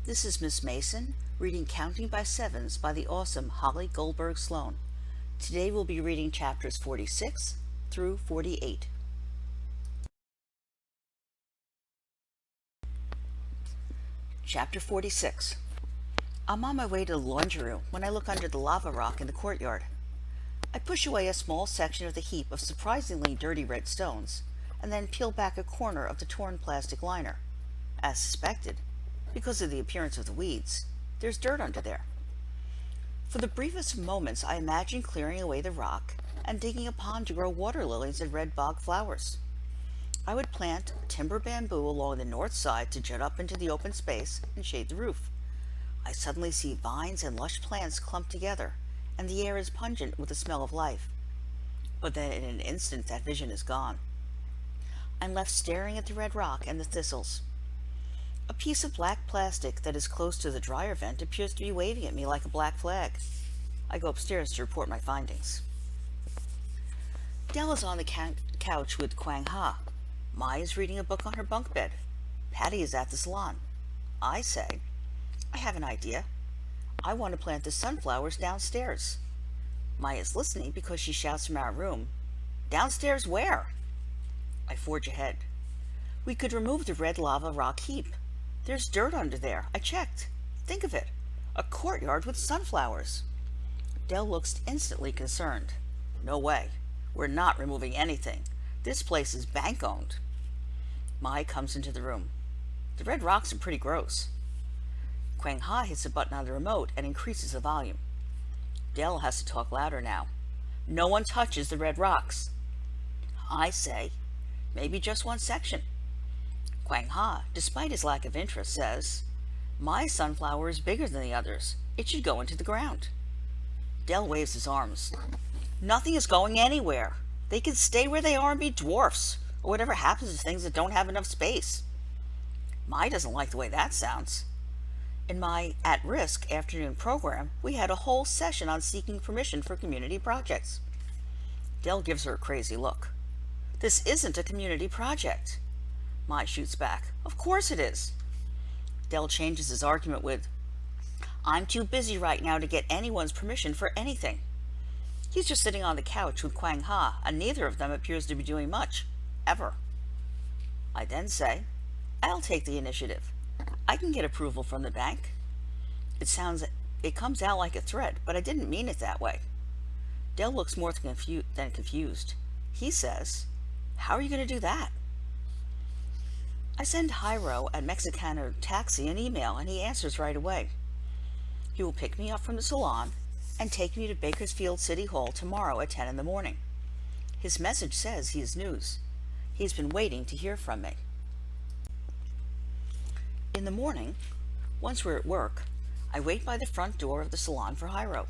This is Miss Mason reading Counting by Sevens by the awesome Holly Goldberg Sloan. Today we'll be reading chapters 46 through 48. Chapter 46. I'm on my way to the laundry room when I look under the lava rock in the courtyard. I push away a small section of the heap of surprisingly dirty red stones, and then peel back a corner of the torn plastic liner. As suspected, because of the appearance of the weeds, there's dirt under there. For the briefest of moments, I imagine clearing away the rock and digging a pond to grow water lilies and red bog flowers. I would plant timber bamboo along the north side to jut up into the open space and shade the roof. I suddenly see vines and lush plants clumped together, and the air is pungent with the smell of life. But then in an instant that vision is gone. I'm left staring at the red rock and the thistles. A piece of black plastic that is close to the dryer vent appears to be waving at me like a black flag. I go upstairs to report my findings. Dell is on the couch with Kwang Ha. Mai is reading a book on her bunk bed. Patty is at the salon. I say, I have an idea. I want to plant the sunflowers downstairs. Mai is listening because she shouts from our room, "Downstairs where?" I forge ahead. We could remove the red lava rock heap. There's dirt under there. I checked. Think of it. A courtyard with sunflowers. Dell looks instantly concerned. No way. We're not removing anything. This place is bank-owned. Mai comes into the room. The red rocks are pretty gross. Kwang Ha hits a button on the remote and increases the volume. Dell has to talk louder now. No one touches the red rocks. I say, maybe just one section. Kwang Ha, despite his lack of interest, says, my sunflower is bigger than the others. It should go into the ground. Dell waves his arms. Nothing is going anywhere. They can stay where they are and be dwarfs, or whatever happens to things that don't have enough space. Mai doesn't like the way that sounds. In my at-risk afternoon program, we had a whole session on seeking permission for community projects. Dell gives her a crazy look. This isn't a community project. Mai shoots back. Of course it is. Dell changes his argument with, I'm too busy right now to get anyone's permission for anything. He's just sitting on the couch with Kwang Ha, and neither of them appears to be doing much, ever. I then say, I'll take the initiative. I can get approval from the bank. It comes out like a threat, but I didn't mean it that way. Dell looks more than confused. He says, how are you going to do that? I send Jairo at Mexicano Taxi an email, and he answers right away. He will pick me up from the salon and take me to Bakersfield City Hall tomorrow at 10 in the morning. His message says he is news. He's been waiting to hear from me. In the morning, once we're at work, I wait by the front door of the salon for Jairo.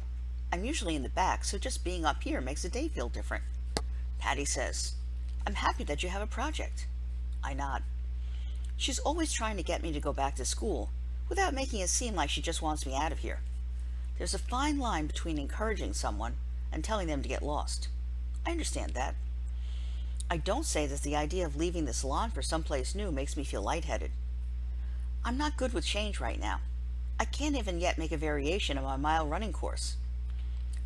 I'm usually in the back, so just being up here makes the day feel different. Patty says, I'm happy that you have a project. I nod. She's always trying to get me to go back to school without making it seem like she just wants me out of here. There's a fine line between encouraging someone and telling them to get lost. I understand that. I don't say that the idea of leaving the salon for someplace new makes me feel lightheaded. I'm not good with change right now. I can't even yet make a variation of my mile running course.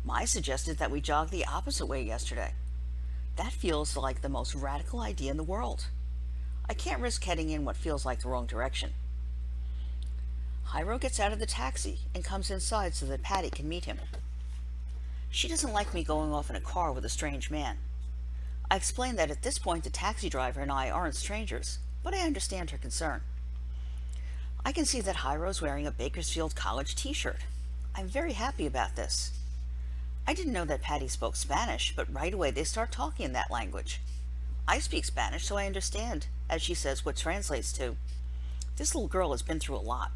Mai suggested that we jog the opposite way yesterday. That feels like the most radical idea in the world. I can't risk heading in what feels like the wrong direction. Jairo gets out of the taxi and comes inside so that Patty can meet him. She doesn't like me going off in a car with a strange man. I explain that at this point the taxi driver and I aren't strangers, but I understand her concern. I can see that Jairo's wearing a Bakersfield College t-shirt. I'm very happy about this. I didn't know that Patty spoke Spanish, but right away they start talking in that language. I speak Spanish, so I understand, as she says, what translates to, this little girl has been through a lot.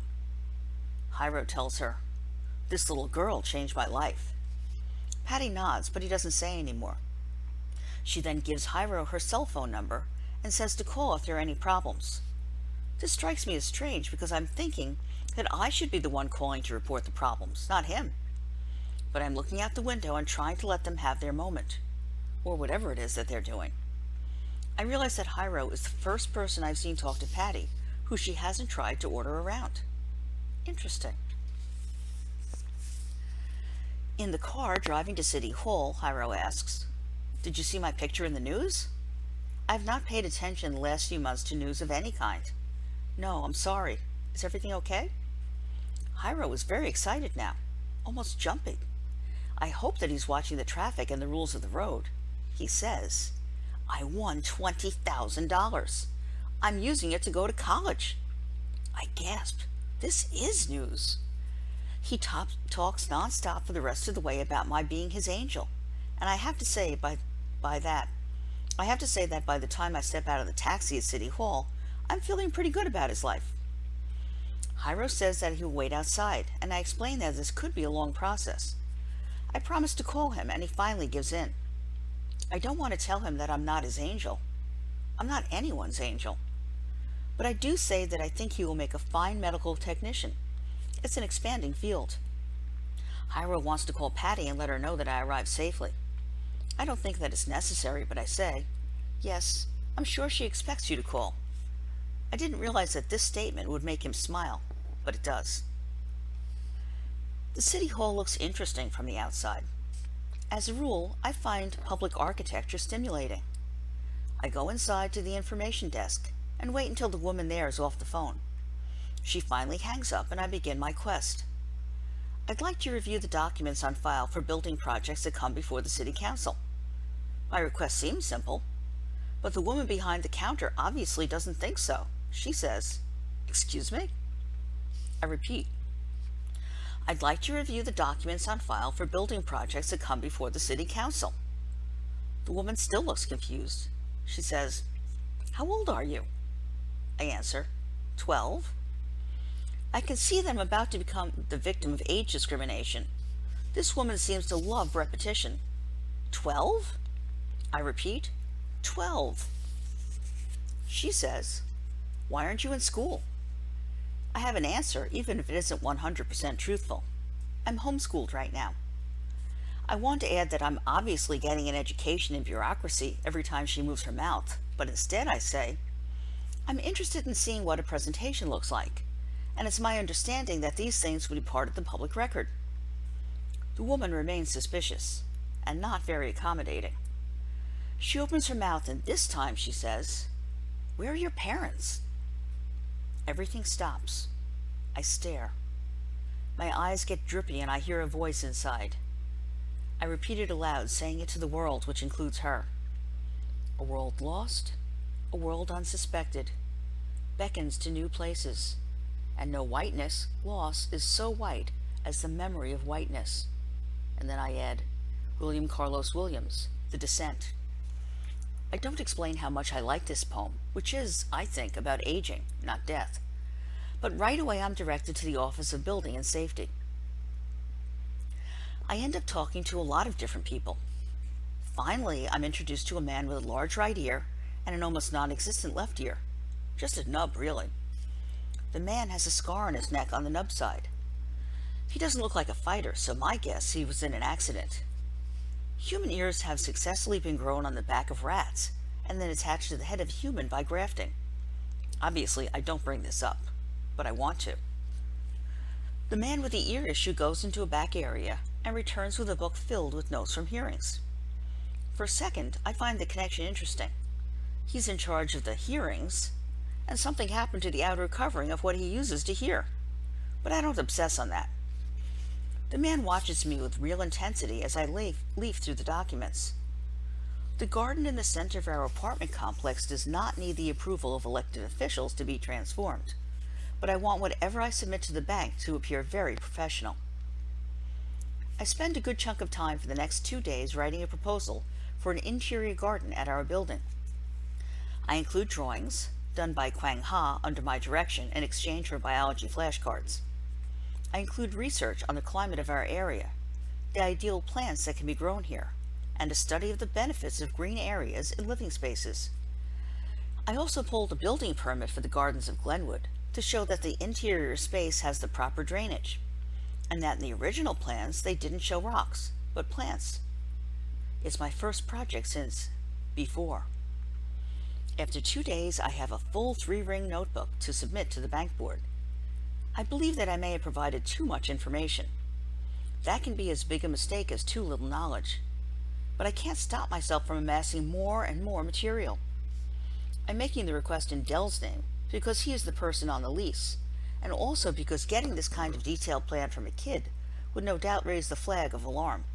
Jairo tells her, this little girl changed my life. Patty nods, but he doesn't say any more. She then gives Jairo her cell phone number and says to call if there are any problems. This strikes me as strange because I'm thinking that I should be the one calling to report the problems, not him. But I'm looking out the window and trying to let them have their moment, or whatever it is that they're doing. I realize that Jairo is the first person I've seen talk to Patty who she hasn't tried to order around. Interesting. In the car driving to City Hall, Hiro asks, "Did you see my picture in the news?" "I've not paid attention the last few months to news of any kind." "No, I'm sorry. Is everything okay?" Hiro is very excited now, almost jumping. I hope that he's watching the traffic and the rules of the road. He says, "I won $20,000. I'm using it to go to college." I gasped. This is news. He talks nonstop for the rest of the way about my being his angel. And by that, I have to say that by the time I step out of the taxi at City Hall, I'm feeling pretty good about his life. Hiro says that he'll wait outside, and I explain that this could be a long process. I promise to call him, and he finally gives in. I don't want to tell him that I'm not his angel. I'm not anyone's angel. But I do say that I think he will make a fine medical technician. It's an expanding field. Hiro wants to call Patty and let her know that I arrived safely. I don't think that it's necessary, but I say, "Yes, I'm sure she expects you to call." I didn't realize that this statement would make him smile, but it does. The City Hall looks interesting from the outside. As a rule, I find public architecture stimulating. I go inside to the information desk and wait until the woman there is off the phone. She finally hangs up and I begin my quest. I'd like to review the documents on file for building projects that come before the City Council. My request seems simple, but the woman behind the counter obviously doesn't think so. She says, "Excuse me?" I repeat, "I'd like to review the documents on file for building projects that come before the City Council." The woman still looks confused. She says, "How old are you?" I answer, 12. I can see that I'm about to become the victim of age discrimination. This woman seems to love repetition. 12? I repeat, 12. She says, "Why aren't you in school?" I have an answer, even if it isn't 100% truthful. I'm homeschooled right now. I want to add that I'm obviously getting an education in bureaucracy every time she moves her mouth, but instead I say, "I'm interested in seeing what a presentation looks like, and it's my understanding that these things would be part of the public record." The woman remains suspicious, and not very accommodating. She opens her mouth, and this time she says, "Where are your parents?" Everything stops. I stare. My eyes get drippy, and I hear a voice inside. I repeat it aloud, saying it to the world, which includes her. A world lost, a world unsuspected, beckons to new places, and no whiteness, loss, is so white as the memory of whiteness. And then I add, William Carlos Williams, The Descent. I don't explain how much I like this poem, which is, I think, about aging, not death. But right away I'm directed to the Office of Building and Safety. I end up talking to a lot of different people. Finally, I'm introduced to a man with a large right ear and an almost non-existent left ear. Just a nub, really. The man has a scar on his neck on the nub side. He doesn't look like a fighter, so my guess he was in an accident. Human ears have successfully been grown on the back of rats and then attached to the head of a human by grafting. Obviously, I don't bring this up, but I want to. The man with the ear issue goes into a back area and returns with a book filled with notes from hearings. For a second, I find the connection interesting. He's in charge of the hearings, and something happened to the outer covering of what he uses to hear. But I don't obsess on that. The man watches me with real intensity as I leaf through the documents. The garden in the center of our apartment complex does not need the approval of elected officials to be transformed, but I want whatever I submit to the bank to appear very professional. I spend a good chunk of time for the next 2 days writing a proposal for an interior garden at our building. I include drawings, done by Kwang Ha under my direction in exchange for biology flashcards. I include research on the climate of our area, the ideal plants that can be grown here, and a study of the benefits of green areas and living spaces. I also pulled a building permit for the gardens of Glenwood to show that the interior space has the proper drainage, and that in the original plans they didn't show rocks, but plants. It's my first project since before. After 2 days, I have a full 3-ring notebook to submit to the bank board. I believe that I may have provided too much information. That can be as big a mistake as too little knowledge. But I can't stop myself from amassing more and more material. I'm making the request in Dell's name because he is the person on the lease, and also because getting this kind of detailed plan from a kid would no doubt raise the flag of alarm.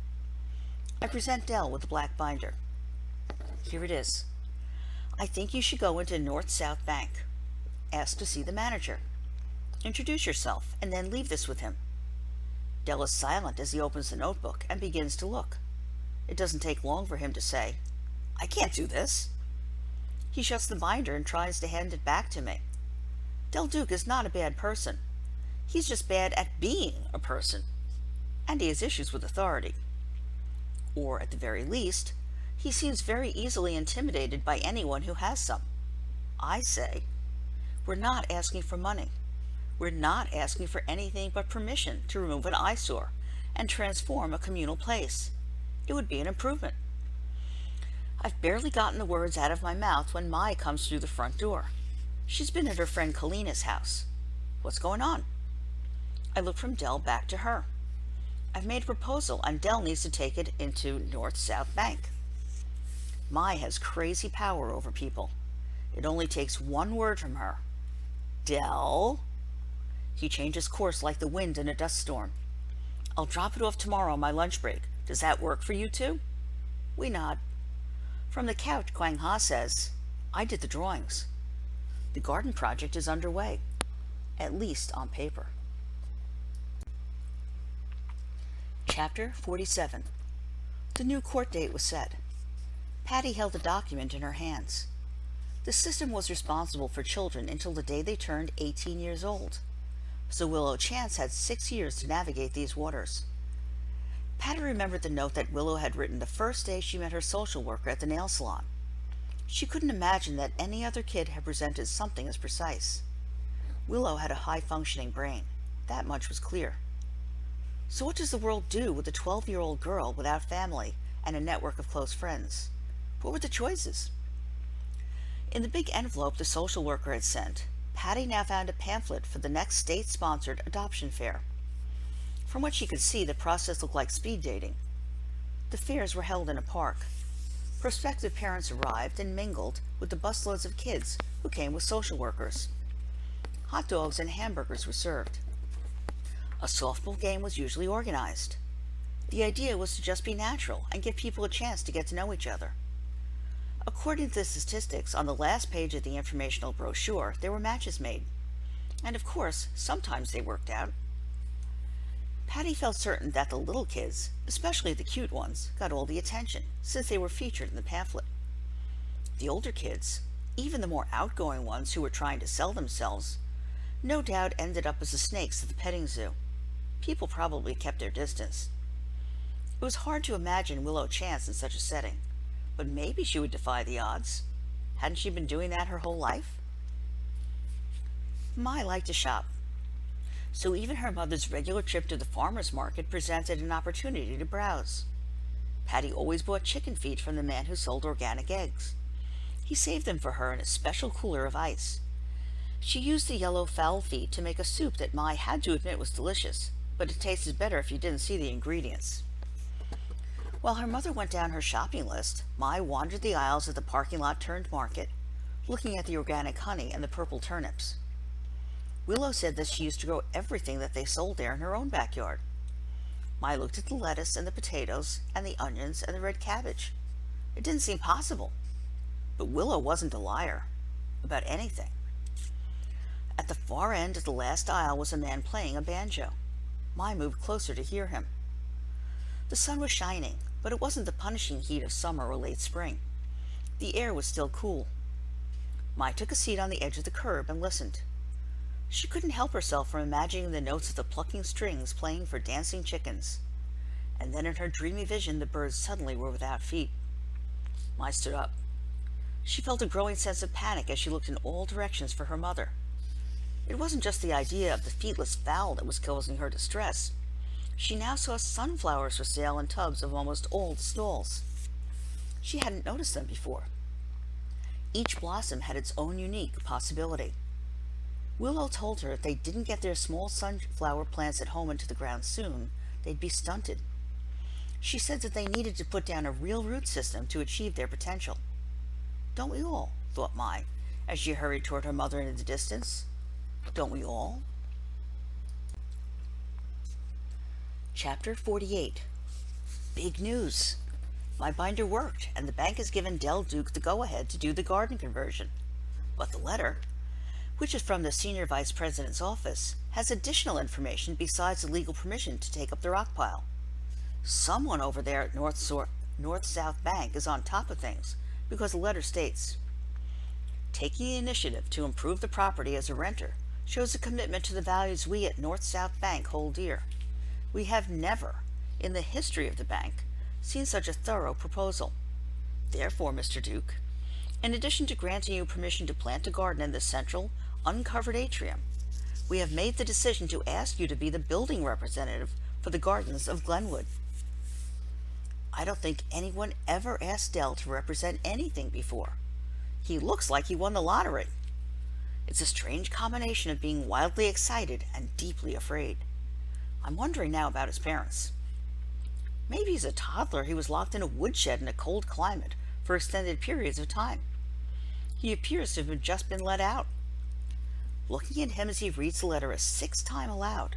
I present Dell with the black binder. Here it is. I think you should go into North-South Bank. Ask to see the manager. Introduce yourself, and then leave this with him. Dell is silent as he opens the notebook and begins to look. It doesn't take long for him to say, I can't do this. He shuts the binder and tries to hand it back to me. Del Duke is not a bad person. He's just bad at being a person. And he has issues with authority. Or, at the very least, he seems very easily intimidated by anyone who has some. I say, we're not asking for money. We're not asking for anything but permission to remove an eyesore and transform a communal place. It would be an improvement. I've barely gotten the words out of my mouth when Mai comes through the front door. She's been at her friend Kalina's house. What's going on? I look from Dell back to her. I've made a proposal and Dell needs to take it into North-South Bank. Mai has crazy power over people. It only takes one word from her. Dell? He changes course like the wind in a dust storm. I'll drop it off tomorrow on my lunch break. Does that work for you two? We nod. From the couch, Kwang Ha says, I did the drawings. The garden project is underway, at least on paper. Chapter 47. The new court date was set. Patty held the document in her hands. The system was responsible for children until the day they turned 18 years old, so Willow Chance had 6 years to navigate these waters. Patty remembered the note that Willow had written the first day she met her social worker at the nail salon. She couldn't imagine that any other kid had presented something as precise. Willow had a high-functioning brain. That much was clear. So what does the world do with a 12-year-old girl without family and a network of close friends? What were the choices? In the big envelope the social worker had sent, Patty now found a pamphlet for the next state-sponsored adoption fair. From what she could see, the process looked like speed dating. The fairs were held in a park. Prospective parents arrived and mingled with the busloads of kids who came with social workers. Hot dogs and hamburgers were served. A softball game was usually organized. The idea was to just be natural and give people a chance to get to know each other. According to the statistics on the last page of the informational brochure, there were matches made. And of course, sometimes they worked out. Patty felt certain that the little kids, especially the cute ones, got all the attention, since they were featured in the pamphlet. The older kids, even the more outgoing ones who were trying to sell themselves, no doubt ended up as the snakes at the petting zoo. People probably kept their distance. It was hard to imagine Willow Chance in such a setting, but maybe she would defy the odds. Hadn't she been doing that her whole life? Mai liked to shop, so even her mother's regular trip to the farmer's market presented an opportunity to browse. Patty always bought chicken feet from the man who sold organic eggs. He saved them for her in a special cooler of ice. She used the yellow fowl feet to make a soup that Mai had to admit was delicious, but it tasted better if you didn't see the ingredients. While her mother went down her shopping list, Mai wandered the aisles of the parking lot turned market, looking at the organic honey and the purple turnips. Willow said that she used to grow everything that they sold there in her own backyard. Mai looked at the lettuce and the potatoes and the onions and the red cabbage. It didn't seem possible. But Willow wasn't a liar about anything. At the far end of the last aisle was a man playing a banjo. Mai moved closer to hear him. The sun was shining, but it wasn't the punishing heat of summer or late spring. The air was still cool. Mai took a seat on the edge of the curb and listened. She couldn't help herself from imagining the notes of the plucking strings playing for dancing chickens. And then in her dreamy vision the birds suddenly were without feet. Mai stood up. She felt a growing sense of panic as she looked in all directions for her mother. It wasn't just the idea of the feetless fowl that was causing her distress. She now saw sunflowers for sale in tubs of almost all the stalls. She hadn't noticed them before. Each blossom had its own unique possibility. Willow told her if they didn't get their small sunflower plants at home into the ground soon, they'd be stunted. She said that they needed to put down a real root system to achieve their potential. Don't we all? Thought Mai, as she hurried toward her mother in the distance. Don't we all? Chapter 48. Big news. My binder worked, and the bank has given Del Duke the go-ahead to do the garden conversion. But the letter, which is from the Senior Vice President's office, has additional information besides the legal permission to take up the rock pile. Someone over there at North-South Bank is on top of things, because the letter states, taking the initiative to improve the property as a renter shows a commitment to the values we at North-South Bank hold dear. We have never, in the history of the bank, seen such a thorough proposal. Therefore, Mr. Duke, in addition to granting you permission to plant a garden in the central, uncovered atrium, we have made the decision to ask you to be the building representative for the gardens of Glenwood. I don't think anyone ever asked Del to represent anything before. He looks like he won the lottery. It's a strange combination of being wildly excited and deeply afraid. I'm wondering now about his parents. Maybe he's a toddler who was locked in a woodshed in a cold climate for extended periods of time. He appears to have just been let out. Looking at him as he reads the letter a sixth time aloud,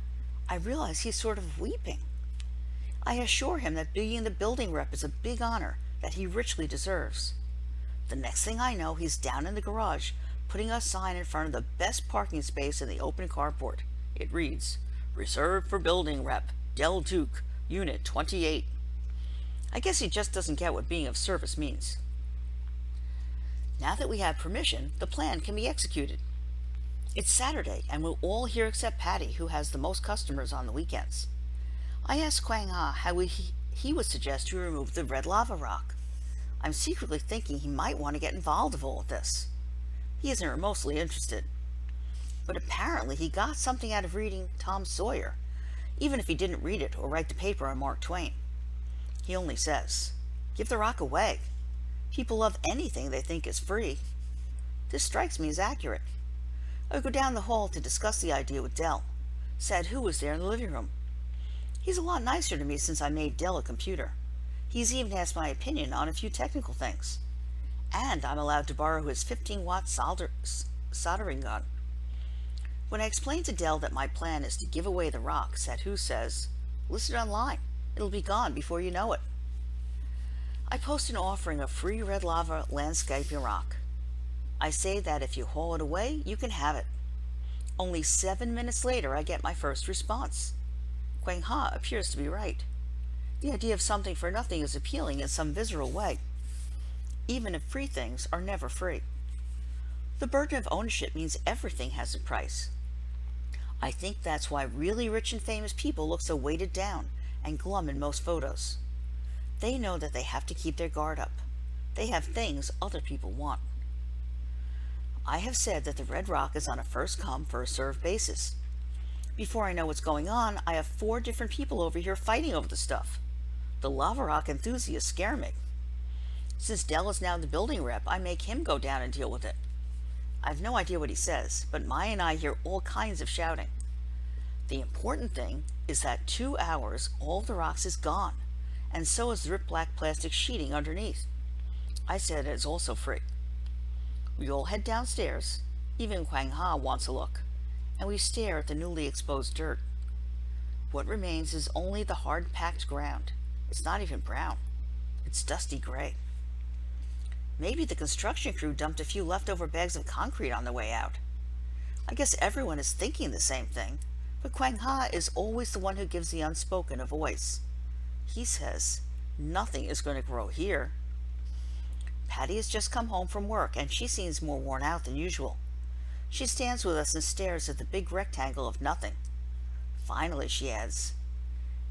I realize he's sort of weeping. I assure him that being the building rep is a big honor that he richly deserves. The next thing I know, he's down in the garage, putting a sign in front of the best parking space in the open carport. It reads, "Reserved for building rep, Del Duke, Unit 28. I guess he just doesn't get what being of service means. Now that we have permission, the plan can be executed. It's Saturday, and we're all here except Patty, who has the most customers on the weekends. I asked Kwang Ha how he would suggest we remove the red lava rock. I'm secretly thinking he might want to get involved with all of this. He isn't remotely interested. But apparently he got something out of reading Tom Sawyer, even if he didn't read it or write the paper on Mark Twain. He only says, give the rock away. People love anything they think is free. This strikes me as accurate. I would go down the hall to discuss the idea with Del. Said who was there in the living room. He's a lot nicer to me since I made Del a computer. He's even asked my opinion on a few technical things. And I'm allowed to borrow his 15-watt soldering gun. When I explained to Del that my plan is to give away the rock, Sadhu says, list it online. It'll be gone before you know it. I post an offering of free red lava landscaping rock. I say that if you haul it away, you can have it. Only 7 minutes later, I get my first response. Kwang Ha appears to be right. The idea of something for nothing is appealing in some visceral way, even if free things are never free. The burden of ownership means everything has a price. I think that's why really rich and famous people look so weighted down and glum in most photos. They know that they have to keep their guard up. They have things other people want. I have said that the red rock is on a first-come, first-served basis. Before I know what's going on, I have 4 different people over here fighting over the stuff. The lava rock enthusiasts scare me. Since Del is now the building rep, I make him go down and deal with it. I have no idea what he says, but Maya and I hear all kinds of shouting. The important thing is that 2 hours, all the rocks is gone, and so is the ripped black plastic sheeting underneath. I said it is also free. We all head downstairs. Even Kwang Ha wants a look, and we stare at the newly exposed dirt. What remains is only the hard-packed ground. It's not even brown. It's dusty gray. Maybe the construction crew dumped a few leftover bags of concrete on the way out. I guess everyone is thinking the same thing, but Kwang Ha is always the one who gives the unspoken a voice. He says, nothing is going to grow here. Patty has just come home from work, and she seems more worn out than usual. She stands with us and stares at the big rectangle of nothing. Finally, she adds,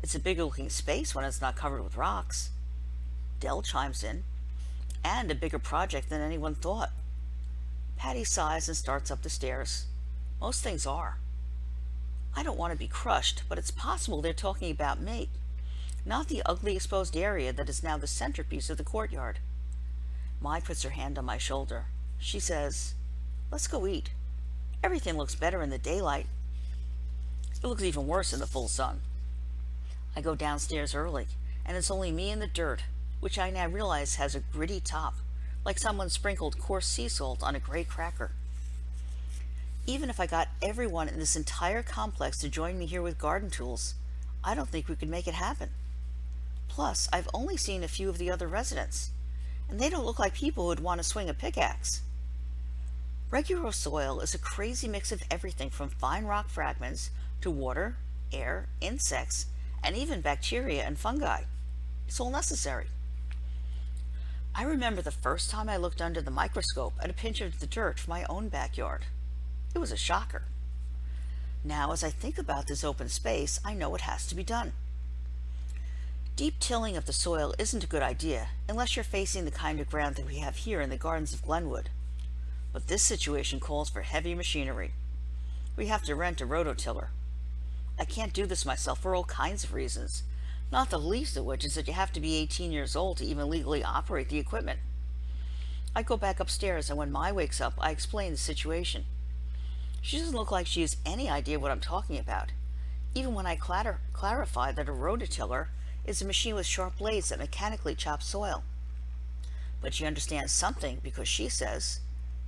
it's a bigger-looking space when it's not covered with rocks. Del chimes in, and a bigger project than anyone thought. Patty sighs and starts up the stairs. Most things are. I don't want to be crushed, but it's possible they're talking about me, not the ugly exposed area that is now the centerpiece of the courtyard. Mai puts her hand on my shoulder. She says, let's go eat. Everything looks better in the daylight. It looks even worse in the full sun. I go downstairs early, and it's only me and the dirt, which I now realize has a gritty top, like someone sprinkled coarse sea salt on a gray cracker. Even if I got everyone in this entire complex to join me here with garden tools, I don't think we could make it happen. Plus, I've only seen a few of the other residents, and they don't look like people who'd want to swing a pickaxe. Regular soil is a crazy mix of everything from fine rock fragments to water, air, insects, and even bacteria and fungi. It's all necessary. I remember the first time I looked under the microscope at a pinch of the dirt from my own backyard. It was a shocker. Now, as I think about this open space, I know it has to be done. Deep tilling of the soil isn't a good idea unless you're facing the kind of ground that we have here in the gardens of Glenwood. But this situation calls for heavy machinery. We have to rent a rototiller. I can't do this myself for all kinds of reasons, not the least of which is that you have to be 18 years old to even legally operate the equipment. I go back upstairs, and when Mai wakes up, I explain the situation. She doesn't look like she has any idea what I'm talking about, even when I clarify that a rototiller is a machine with sharp blades that mechanically chops soil. But she understands something because she says,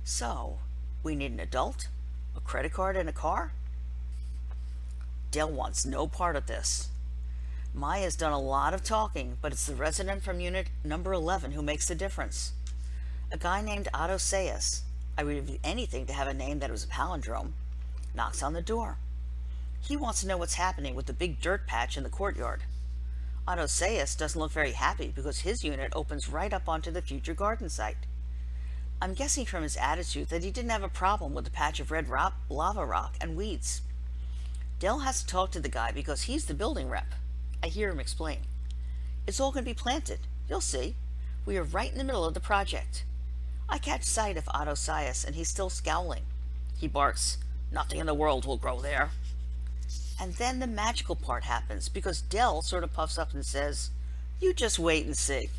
"So, we need an adult, a credit card, and a car?" Dell wants no part of this. Mai has done a lot of talking, but it's the resident from unit number 11 who makes the difference. A guy named Otto Sayas, I would do anything to have a name that was a palindrome, knocks on the door. He wants to know what's happening with the big dirt patch in the courtyard. Otto Sayas doesn't look very happy because his unit opens right up onto the future garden site. I'm guessing from his attitude that he didn't have a problem with the patch of red lava rock and weeds. Dell has to talk to the guy because he's the building rep. I hear him explain. It's all going to be planted. You'll see. We are right in the middle of the project. I catch sight of Otto Sayas, and he's still scowling. He barks, "Nothing in the world will grow there." And then the magical part happens because Dell sort of puffs up and says, "You just wait and see."